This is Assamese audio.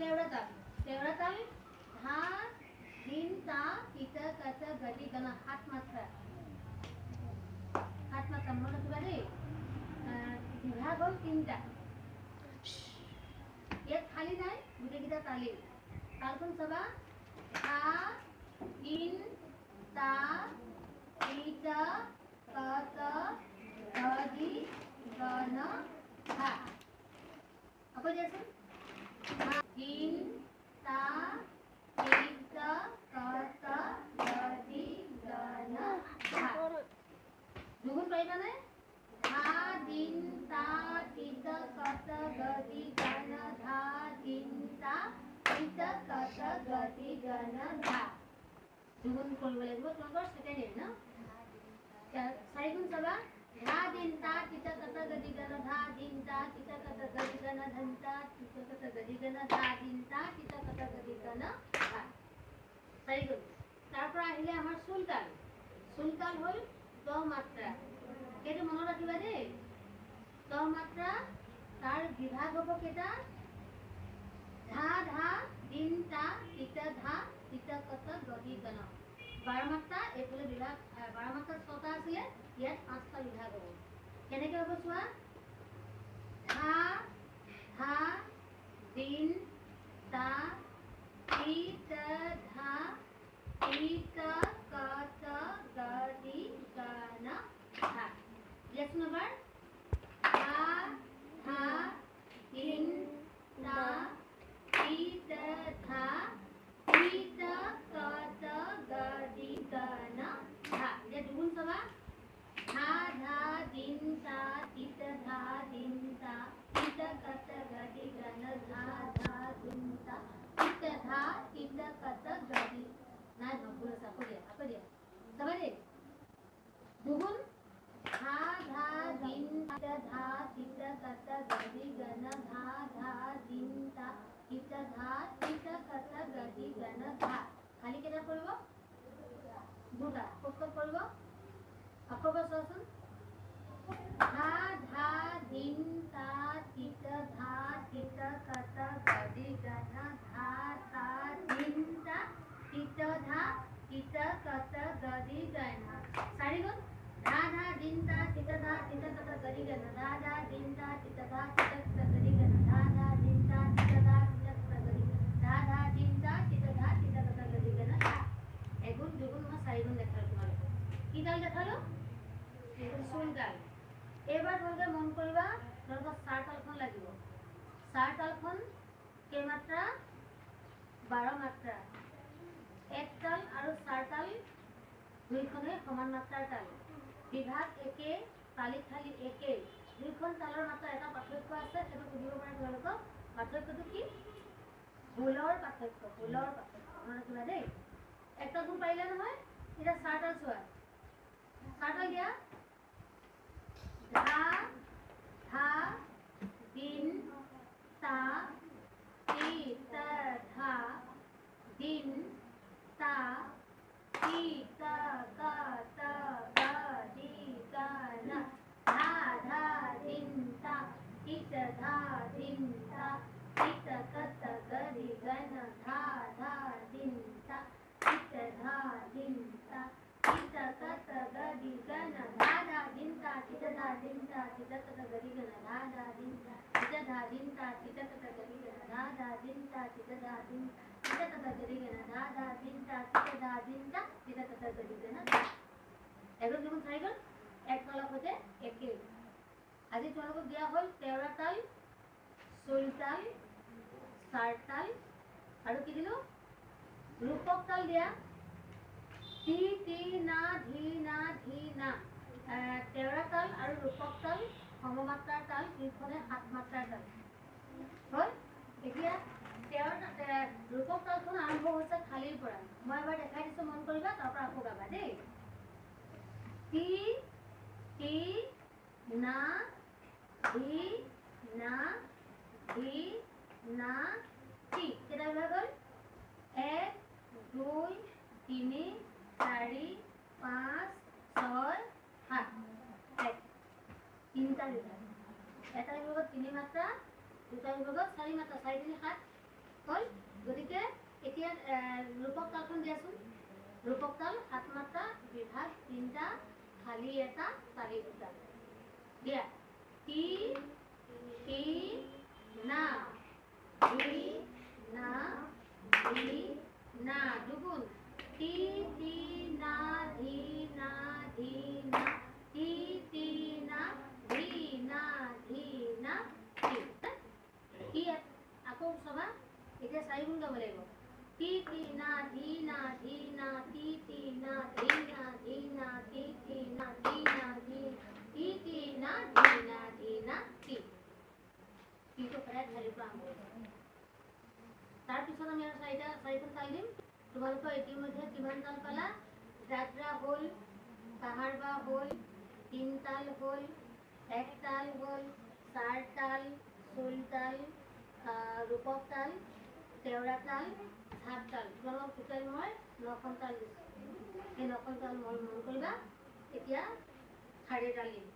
तेवढा धा दिन ता तित कत गति गण हात मात्रा মনত ৰাখিবা দেই বিভাগ হ'ল তিনিটা ইয়াত খালি নাই গোটেইকেইটা তালি তালখন চাবা ধা তিন তা তিত কত গদি গণ ধা আকৌ দিয়াচোন তিন তা তিত কত গদি গণ ধা দুগুণ পাৰিবা নে ধা দিন তা তিত কত গদি গণ ধা দিন তা তিত কত গদি গণ ধা দুগুণ কৰিব লাগিব তোমালোকৰ সেকেন্ড ইয়াৰ ন চাৰিগুণ চাবা ধা দিন তা তিত কত গদি গণ ধা দিন তা তিত কত গদি গণ ধন তা তিত কত গদি গণ ধা দিন তা তিত কত গদি গণ ধা চাৰিগুণ তাৰ পৰা আহিলে আমাৰ চুলতাল হ'ল দ মাত্ৰা কেটো মনত ৰাখিবা দেই দ মাত্ৰা তাৰ বিভাগ হ'ব কেটা ধা ধা দিন তা তিত ধা তিত কত গদি গণ 12 মাত্ৰা এইফালে বিভাগ 12 মাত্ৰা 6টা আছিলে ইয়াত 5টা বিভাগ হ'ব কেনেকৈ হ'ব চোৱা ধা ধা দিন তা তিত ধা তিত কত গদি গণ ধা Let's number ধা ধা দিন তা তিত ধা তিত কত গদি গণ ধা ये দুগুণ চাবা ধা ধা দিন তা তিত ধা দিন তা তিত কত গদি গণ ধা ধা দিন তা তিত ধা তিত কত গদি নাই ভুল আছে আকৌ দিয়া চাবা দেই দুগুণ ধা ধা দিন তা ধা তিত কত গদি গণ ধা ধা দিন তা তিত ধা তিত কত গদি গণ ধা খালি কেটা কৰিব দুটা কষ্ট কৰিব আকৌ বসাচোন ধা ধা দিন তা তিত ধা তিত কত গদি গণ ধা ধা দিন তা তিত ধা তিত কত গদি গণ চাৰিগুণ ধা ধা দিন তা তিত ধা তিত কত গদি গণ ধা ধা দিন তা তিত ধা তিত কত গদি গণ ধা ধা দিন তা তিত ধা তিত কত গদি ধা ধা দিন তা তিত ধা তিত কত গদি গণ ধা এগুণ দুগুণ মই চাৰিগুণ দেখালো তোমালোকক কি তাল দেখালো চুলতাল এবাৰ তোমালোকে মন কৰিবা তোমালোকৰ চাৰ তালখন লাগিব চাৰ তালখন কেই মাত্ৰা 12 মাত্ৰা এক তাল আৰু চাৰ তাল দুইখনে সমান মাত্ৰাৰ তাল বিভাগ একে তালি খালি একে দুইখন তালৰ মাত্ৰা এটা পাৰ্থক্য আছে সেইটো বুজিব পাৰে তোমালোকক পাৰ্থক্যটো কি হুলৰ পাৰ্থক্য মনত ৰাখিবা দেই একটা গুণ পাৰিলে নহয় এটা চাৰ তাল চোৱা চাৰ তাল দিয়া ধা ধা দিন তা তিত ধা দিন তা তিত কত গদি গণ ধা ধা দিন তা তিত ধা দিন তা তিত কত গদি গণ ধা ধা দিন তা তিত ধা দিন তা তিत कत गदी गण धा धा दिन ता तित धा दिन ता तित कत गदी गण धा धा दिन ता तित धा दिन ता तित कत गदी गण धा धा दिन ता तित धा दिन तित कत गदी गण धा धा दिन ता तित धा दिन ता तित कत गदी गण এগুণ দুগুণ চাৰিগুণ এক তালৰ সৈতে একে আজি তোমালোকক দিয়া হ'ল 13 তাল চুলতাল চাৰ তাল আৰু কি দিলো ৰূপক তাল দিয়া টি টি না ধি না 13 তাল আৰু ৰূপক তাল সমমাত্ৰাৰ তাল দুইখনে 7 মাত্ৰাৰ তাল হয় এতিয়া 13 ৰূপক তালখন আৰম্ভ হৈছে খালিৰ পৰা মই এবাৰ দেখাই দিছো মন কৰিবা তাৰ পৰা আকৌ গাবা দেই টি টি না ধি না টি কেটা বিভাগ হ'ল 1 2 3 4 5 6 7 তিনিটা বিভাগ এটা বিভাগত 3 মাত্ৰা দুটা বিভাগত 4 মাত্ৰা 4 3 7 হ'ল গতিকে এতিয়া ৰূপক তালখন দিয়াচোন ৰূপক তাল 7 মাত্ৰা বিভাগ 3টা খালি এটা তালি দুটা দিয়া টি টি না টি না টি না দুগুণ টি টি না ধি না ধি না টি টি না ধি না ধি না টি কি আকৌ সবা এতিয়া 4 গুণ গাব লাগিব টি টি না ধি না ধি না টি টি না ধি না ধি না টি টি না ধি না ধি টি টি না ধি না ধি না টি টিটো প্ৰায় খালি পাম তাৰ পিছত আমি আৰু চাৰিখন তাল দিম তোমালোকৰ ইতিমধ্যে কিমান তাল পালা যাত্ৰা হ'ল পাহাৰবা হ'ল 3 তাল হ'ল 1 তাল হ'ল 4 তাল 16 তাল ৰূপক তাল 13 তাল 7 তাল তোমালোকৰ টোটেল মই 9খন তাল দিছোঁ এই 9খন তাল মন কৰিবা এতিয়া 4 তাল দিম